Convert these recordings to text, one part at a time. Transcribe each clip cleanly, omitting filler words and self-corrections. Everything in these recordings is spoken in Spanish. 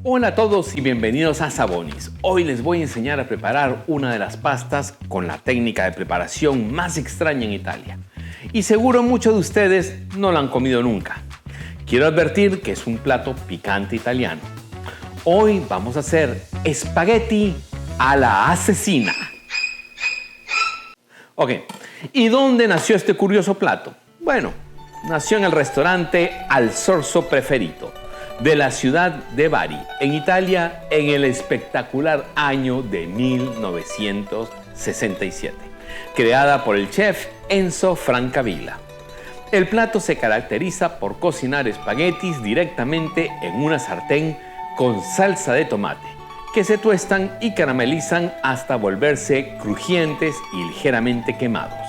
Hola a todos y bienvenidos a Sabonis. Hoy les voy a enseñar a preparar una de las pastas con la técnica de preparación más extraña en Italia. Y seguro muchos de ustedes no la han comido nunca. Quiero advertir que es un plato picante italiano. Hoy vamos a hacer espagueti a la asesina. Ok, ¿y dónde nació este curioso plato? Bueno, nació en el restaurante Al Sorso Preferito de la ciudad de Bari, en Italia, en el espectacular año de 1967, creada por el chef Enzo Francavilla. El plato se caracteriza por cocinar espaguetis directamente en una sartén con salsa de tomate, que se tuestan y caramelizan hasta volverse crujientes y ligeramente quemados.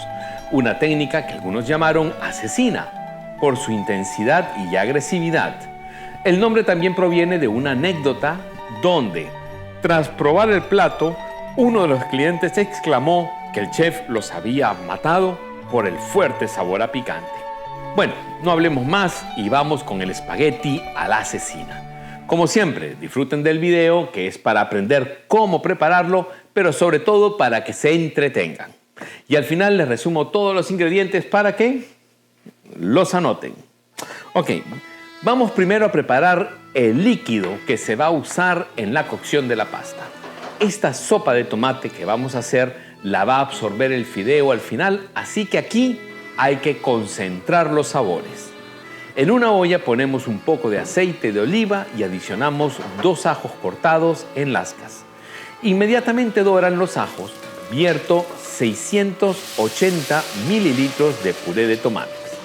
Una técnica que algunos llamaron asesina, por su intensidad y agresividad. El nombre también proviene de una anécdota donde, tras probar el plato, uno de los clientes exclamó que el chef los había matado por el fuerte sabor a picante. Bueno, no hablemos más y vamos con el espagueti a la asesina. Como siempre, disfruten del video, que es para aprender cómo prepararlo, pero sobre todo para que se entretengan. Y al final les resumo todos los ingredientes para que los anoten. Ok. Vamos primero a preparar el líquido que se va a usar en la cocción de la pasta. Esta sopa de tomate que vamos a hacer la va a absorber el fideo al final, así que aquí hay que concentrar los sabores. En una olla ponemos un poco de aceite de oliva y adicionamos 2 ajos cortados en lascas. Inmediatamente doran los ajos, vierto 680 mililitros de puré de tomates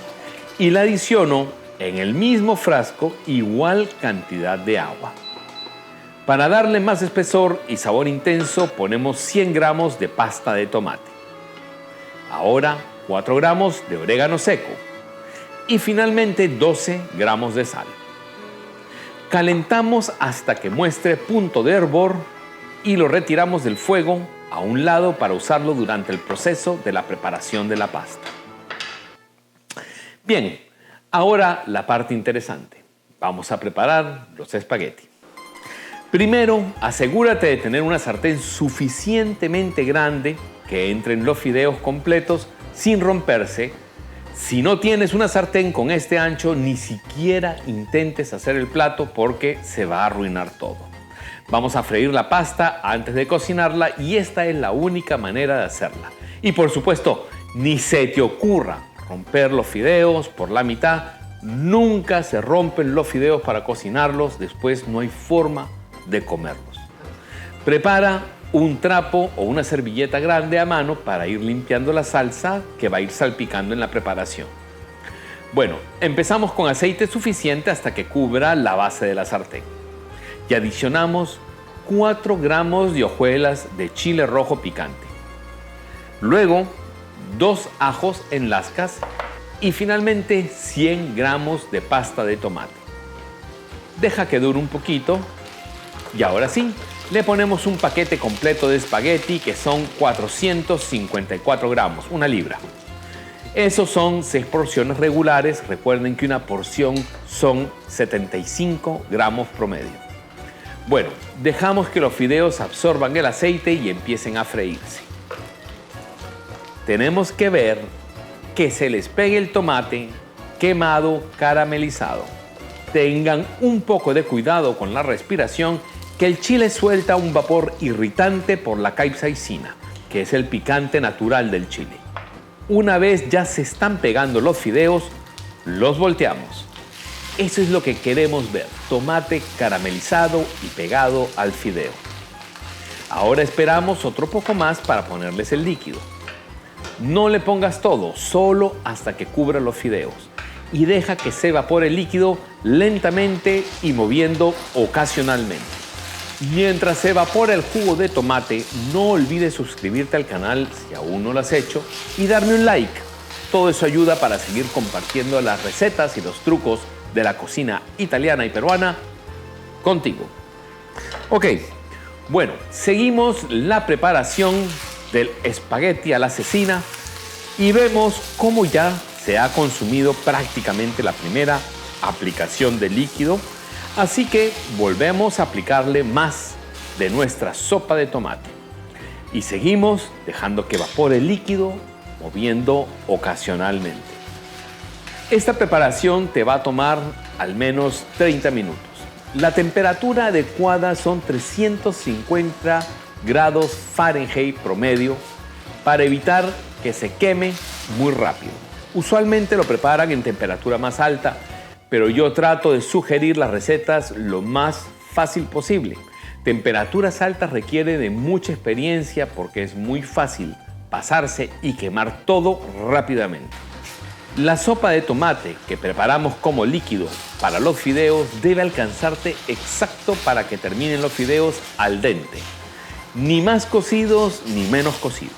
y la adiciono en el mismo frasco igual cantidad de agua. Para darle más espesor y sabor intenso ponemos 100 gramos de pasta de tomate. Ahora 4 gramos de orégano seco y finalmente 12 gramos de sal. Calentamos hasta que muestre punto de hervor y lo retiramos del fuego a un lado para usarlo durante el proceso de la preparación de la pasta. Bien. Ahora la parte interesante. Vamos a preparar los espaguetis. Primero, asegúrate de tener una sartén suficientemente grande que entren los fideos completos sin romperse. Si no tienes una sartén con este ancho, ni siquiera intentes hacer el plato porque se va a arruinar todo. Vamos a freír la pasta antes de cocinarla y esta es la única manera de hacerla. Y por supuesto, ni se te ocurra romper los fideos por la mitad. Nunca se rompen los fideos para cocinarlos, después no hay forma de comerlos. Prepara un trapo o una servilleta grande a mano para ir limpiando la salsa que va a ir salpicando en la preparación. Bueno, empezamos con aceite suficiente hasta que cubra la base de la sartén. Y adicionamos 4 gramos de hojuelas de chile rojo picante. Luego, 2 ajos en lascas y finalmente 100 gramos de pasta de tomate. Deja que dure un poquito y ahora sí, le ponemos un paquete completo de espagueti que son 454 gramos, 1 libra. Esos son 6 porciones regulares, recuerden que una porción son 75 gramos promedio. Bueno, dejamos que los fideos absorban el aceite y empiecen a freírse. Tenemos que ver que se les pegue el tomate quemado, caramelizado. Tengan un poco de cuidado con la respiración, que el chile suelta un vapor irritante por la capsaicina, que es el picante natural del chile. Una vez ya se están pegando los fideos, los volteamos. Eso es lo que queremos ver, tomate caramelizado y pegado al fideo. Ahora esperamos otro poco más para ponerles el líquido. No le pongas todo, solo hasta que cubra los fideos. Y deja que se evapore el líquido lentamente y moviendo ocasionalmente. Mientras se evapora el jugo de tomate, no olvides suscribirte al canal si aún no lo has hecho y darme un like. Todo eso ayuda para seguir compartiendo las recetas y los trucos de la cocina italiana y peruana contigo. Ok, bueno, seguimos la preparación del espagueti a la asesina y vemos cómo ya se ha consumido prácticamente la primera aplicación de líquido. Así que volvemos a aplicarle más de nuestra sopa de tomate. Y seguimos dejando que evapore el líquido, moviendo ocasionalmente. Esta preparación te va a tomar al menos 30 minutos. La temperatura adecuada son 350 grados Fahrenheit promedio para evitar que se queme muy rápido. Usualmente lo preparan en temperatura más alta, pero yo trato de sugerir las recetas lo más fácil posible. Temperaturas altas requiere de mucha experiencia porque es muy fácil pasarse y quemar todo rápidamente. La sopa de tomate que preparamos como líquido para los fideos debe alcanzarte exacto para que terminen los fideos al dente. Ni más cocidos ni menos cocidos.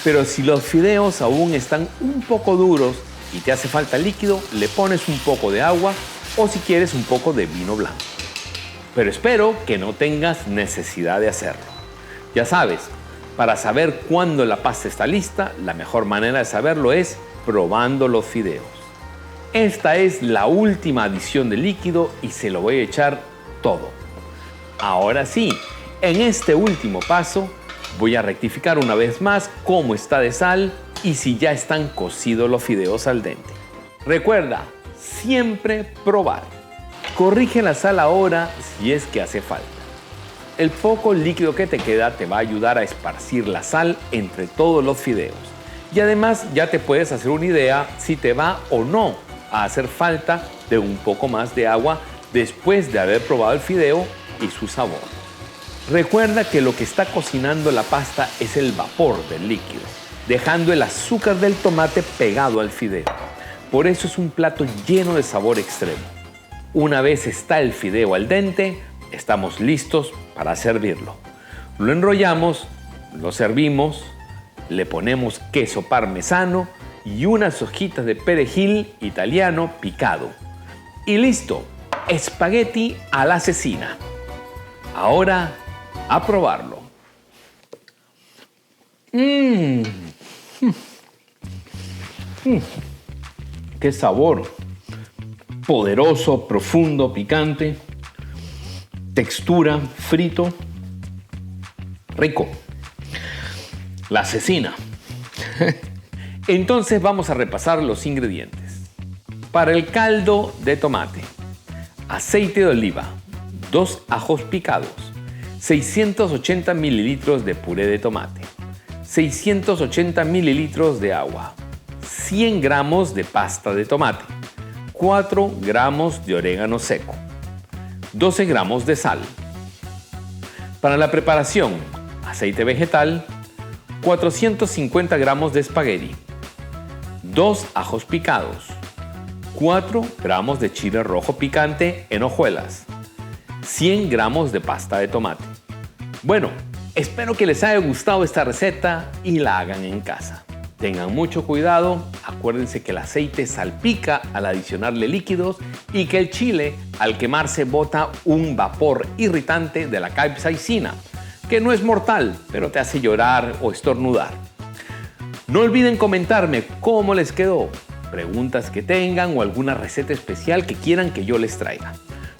Pero si los fideos aún están un poco duros y te hace falta líquido, le pones un poco de agua o si quieres un poco de vino blanco. Pero espero que no tengas necesidad de hacerlo. Ya sabes, para saber cuándo la pasta está lista, la mejor manera de saberlo es probando los fideos. Esta es la última adición de líquido y se lo voy a echar todo. Ahora sí, en este último paso voy a rectificar una vez más cómo está de sal y si ya están cocidos los fideos al dente. Recuerda, siempre probar. Corrige la sal ahora si es que hace falta. El poco líquido que te queda te va a ayudar a esparcir la sal entre todos los fideos. Y además ya te puedes hacer una idea si te va o no a hacer falta de un poco más de agua después de haber probado el fideo y su sabor. Recuerda que lo que está cocinando la pasta es el vapor del líquido, dejando el azúcar del tomate pegado al fideo. Por eso es un plato lleno de sabor extremo. Una vez está el fideo al dente, estamos listos para servirlo. Lo enrollamos, lo servimos, le ponemos queso parmesano y unas hojitas de perejil italiano picado. Y listo, espagueti a la cecina. Ahora, a probarlo. ¡Qué sabor! Poderoso, profundo, picante. Textura, frito. Rico. La cecina. Entonces vamos a repasar los ingredientes. Para el caldo de tomate, aceite de oliva, 2 ajos picados, 680 mililitros de puré de tomate, 680 mililitros de agua, 100 gramos de pasta de tomate, 4 gramos de orégano seco, 12 gramos de sal. Para la preparación, aceite vegetal, 450 gramos de espagueti, 2 ajos picados, 4 gramos de chile rojo picante en hojuelas, 100 gramos de pasta de tomate. Bueno, espero que les haya gustado esta receta y la hagan en casa. Tengan mucho cuidado, acuérdense que el aceite salpica al adicionarle líquidos y que el chile al quemarse bota un vapor irritante de la capsaicina, que no es mortal, pero te hace llorar o estornudar. No olviden comentarme cómo les quedó, preguntas que tengan o alguna receta especial que quieran que yo les traiga.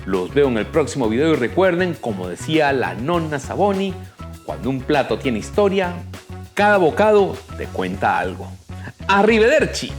Los veo en el próximo video y recuerden, como decía la nonna Saboni, cuando un plato tiene historia, cada bocado te cuenta algo. ¡Arrivederci!